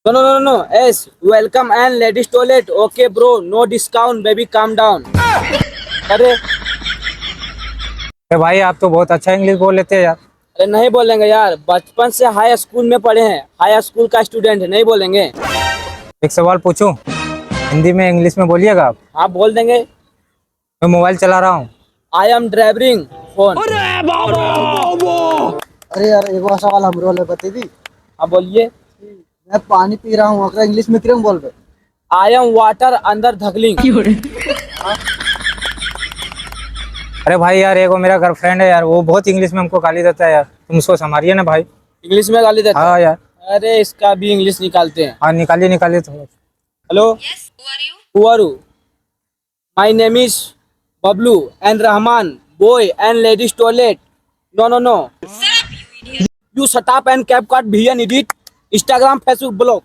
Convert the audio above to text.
No, no, no, no. Yes, welcome and ladies toilet. Okay, bro. No discount, baby. Calm down. अरे अरे भाई आप तो बहुत अच्छा इंग्लिश बोल लेते हैं यार। अरे नहीं बोलेंगे यार, बचपन से हाई स्कूल में पढ़े हैं, हाई स्कूल का स्टूडेंट है, नहीं बोलेंगे। एक सवाल पूछूं? हिंदी में इंग्लिश में बोलिएगा आप। आप बोल देंगे। मैं मोबाइल चला रहा हूँ। I am driving phone. अरे यार एगो सवाल हमरो वाले बता दी। आप बोलिए। मैं पानी पी रहा हूँ, अगर इंग्लिश में क्यों बोल रहे? आई एम वाटर अंदर धगलिंग। अरे भाई यार एगो मेरा गर्लफ्रेंड है यार, वो बहुत इंग्लिश में हमको गाली देता है यार, तुम उसको संभालिए ना भाई। इंग्लिश में गाली देते हैं। हाँ यार। अरे इसका भी इंग्लिश निकालते हैं। हाँ निकालिए निकालिए तो। Hello, Yes, who are you? who are you? My name is Bablu and Rahman, boy and ladies toilet. No, no, no. Shut up, you idiot. You shut up and cap cut, bhiyan idiot. Instagram, Facebook, blog.